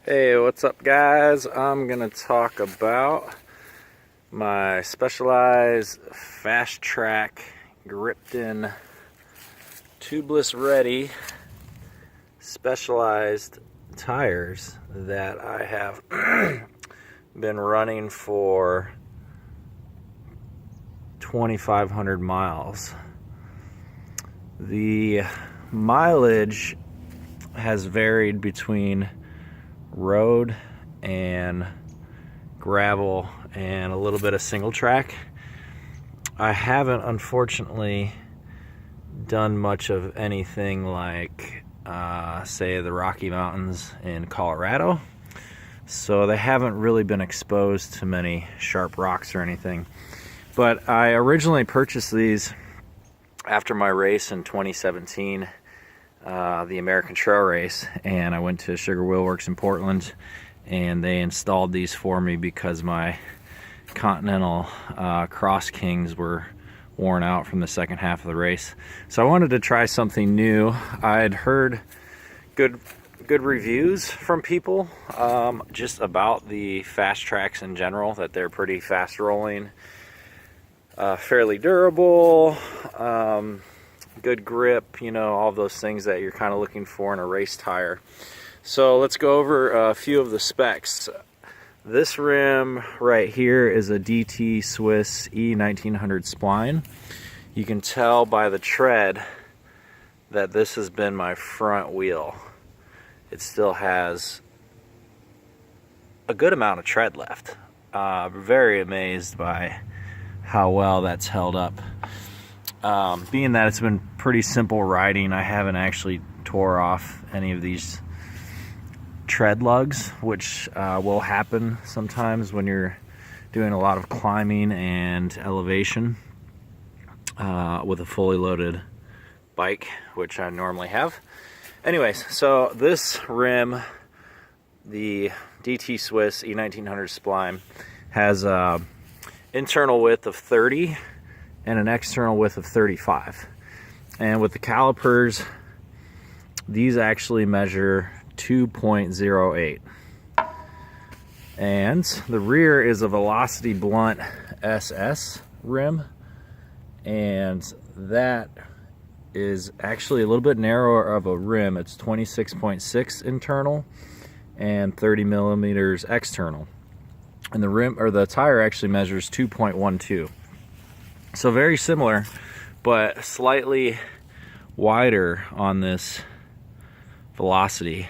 Hey, what's up guys? I'm gonna talk about my Specialized Fast Track Gripton 2Bliss Ready Specialized tires that I have been running for 2,500 miles. The mileage has varied between road and gravel and a little bit of single track. I haven't unfortunately done much of anything like say the Rocky Mountains in Colorado, so they haven't really been exposed to many sharp rocks or anything. But I originally purchased these after my race in 2017, the American Trail Race, and I went to Sugar Wheel Works in Portland, and they installed these for me because my Continental Cross Kings were worn out from the second half of the race. So I wanted to try something new. I'd heard good reviews from people just about the fast tracks in general, that they're pretty fast rolling, fairly durable, good grip, you know, all those things that you're kind of looking for in a race tire. So let's go over a few of the specs. This rim right here is a DT Swiss E1900 spline. You can tell by the tread that this has been my front wheel. It still has a good amount of tread left. Very amazed by how well that's held up. Being that it's been pretty simple riding, I haven't actually tore off any of these tread lugs, which will happen sometimes when you're doing a lot of climbing and elevation with a fully loaded bike, which I normally have. Anyways, so this rim, the DT Swiss E1900 spline, has an internal width of 30 and an external width of 35. And with the calipers, these actually measure 2.08. And the rear is a Velocity Blunt SS rim, and that is actually a little bit narrower of a rim. It's 26.6 internal and 30 millimeters external. And the rim, or the tire, actually measures 2.12. So very similar, but slightly wider on this Velocity.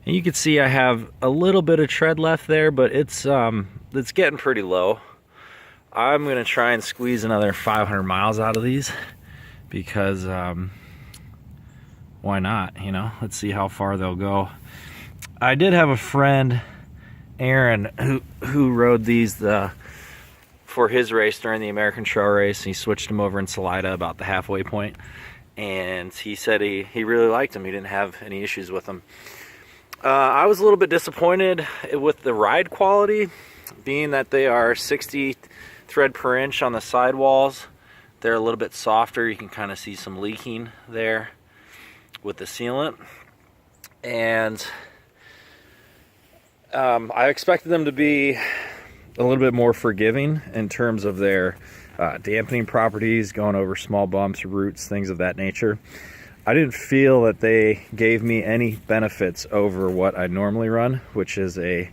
And you can see I have a little bit of tread left there, but it's getting pretty low. I'm gonna try and squeeze another 500 miles out of these because why not? You know, let's see how far they'll go. I did have a friend, Aaron, who rode these for his race during the American Trail Race. He switched them over in Salida about the halfway point, and he said he really liked them. He didn't have any issues with them. I was a little bit disappointed with the ride quality, being that they are 60 thread per inch on the sidewalls. They're a little bit softer. You can kind of see some leaking there with the sealant. And I expected them to be a little bit more forgiving in terms of their dampening properties, going over small bumps, roots, things of that nature. I didn't feel that they gave me any benefits over what I normally run, which is a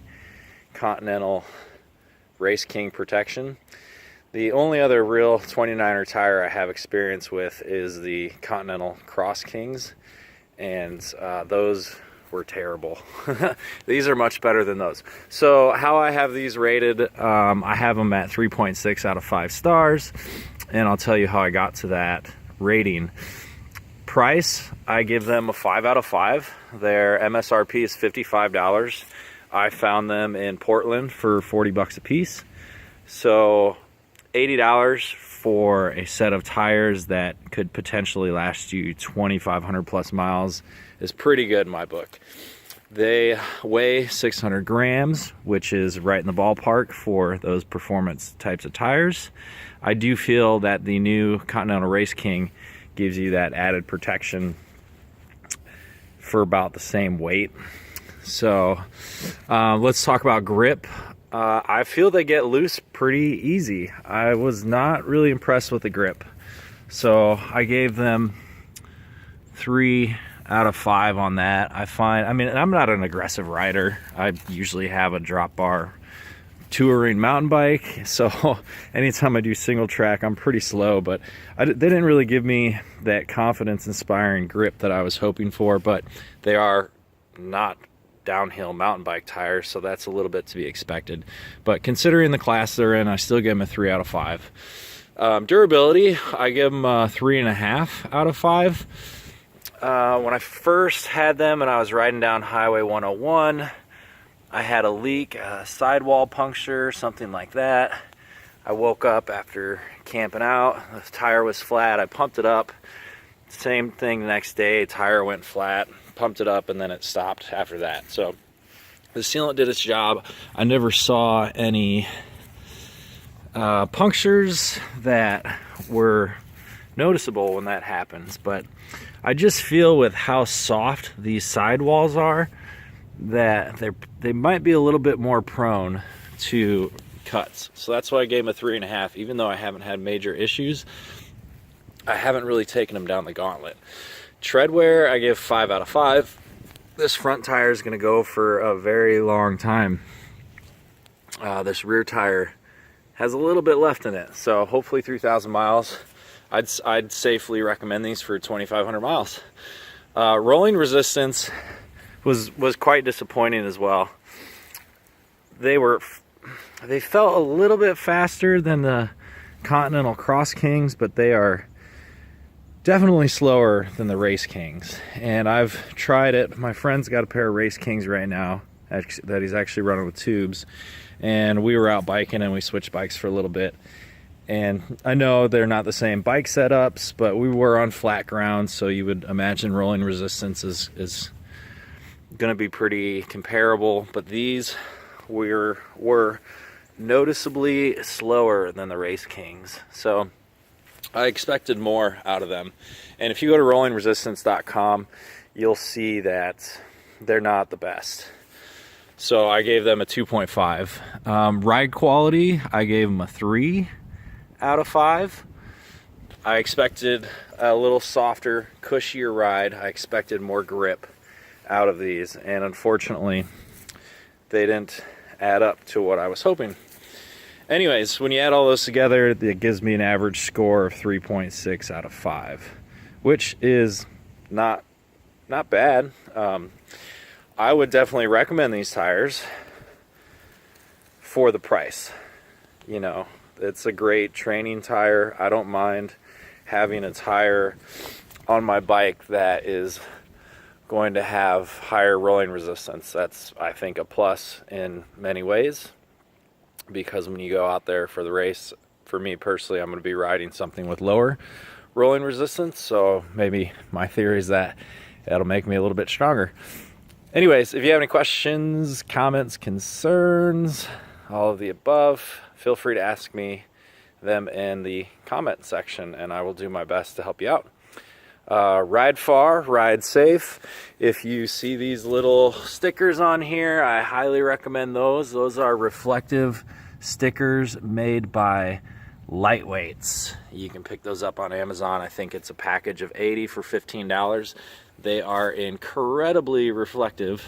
Continental Race King protection. The only other real 29'er tire I have experience with is the Continental Cross Kings, and those were terrible. These are much better than those. So how I have these rated, I have them at 3.6 out of 5 stars, and I'll tell you how I got to that rating. Price, I give them a 5 out of 5. Their MSRP is $55. I found them in Portland for 40 bucks a piece. So $80 for a set of tires that could potentially last you 2,500 plus miles is pretty good in my book. They weigh 600 grams, which is right in the ballpark for those performance types of tires. I do feel that the new Continental Race King gives you that added protection for about the same weight. So let's talk about grip. I feel they get loose pretty easy. I was not really impressed with the grip. So I gave them 3 out of 5 on that. I mean, I'm not an aggressive rider. I usually have a drop bar touring mountain bike, so anytime I do single track, I'm pretty slow, but they didn't really give me that confidence inspiring grip that I was hoping for. But they are not downhill mountain bike tires, so that's a little bit to be expected. But considering the class they're in, I still give them a 3 out of 5. Durability, I give them a 3.5 out of 5. When I first had them and I was riding down Highway 101, I had a leak, a sidewall puncture, something like that. I woke up after camping out, the tire was flat, I pumped it up. Same thing the next day, tire went flat, pumped it up, and then it stopped after that. So the sealant did its job. I never saw any punctures that were noticeable when that happens, but I just feel with how soft these sidewalls are that they might be a little bit more prone to cuts. So that's why I gave them a 3.5. Even though I haven't had major issues, I haven't really taken them down the gauntlet. Tread wear, I give 5 out of 5. This front tire is going to go for a very long time. This rear tire has a little bit left in it, so hopefully 3,000 miles. I'd safely recommend these for 2,500 miles. Rolling resistance was quite disappointing as well. They felt a little bit faster than the Continental Cross Kings, but they are definitely slower than the Race Kings. And I've tried it. My friend's got a pair of Race Kings right now that he's actually running with tubes, and we were out biking and we switched bikes for a little bit. And I know they're not the same bike setups, but we were on flat ground, so you would imagine rolling resistance is going to be pretty comparable. But these were noticeably slower than the Race Kings, so I expected more out of them. And if you go to rollingresistance.com, you'll see that they're not the best. So I gave them a 2.5. Ride quality, I gave them a 3 out of 5. I expected a little softer, cushier ride. I expected more grip out of these, and unfortunately they didn't add up to what I was hoping. Anyways, when you add all those together, it gives me an average score of 3.6 out of 5, which is not bad. I would definitely recommend these tires for the price. You know, it's a great training tire. I don't mind having a tire on my bike that is going to have higher rolling resistance. That's, I think, a plus in many ways, because when you go out there for the race, for me personally, I'm going to be riding something with lower rolling resistance, so maybe my theory is that that'll make me a little bit stronger. Anyways, if you have any questions, comments, concerns, all of the above, feel free to ask me them in the comment section, and I will do my best to help you out. Ride far, ride safe. If you see these little stickers on here, I highly recommend those. Those are reflective stickers made by Lightweights. You can pick those up on Amazon. I think it's a package of 80 for $15. They are incredibly reflective,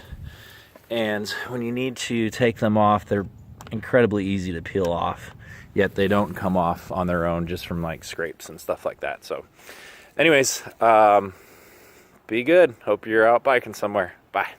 and when you need to take them off, they're incredibly easy to peel off, yet they don't come off on their own just from like scrapes and stuff like that. So anyways, be good. Hope you're out biking somewhere. Bye.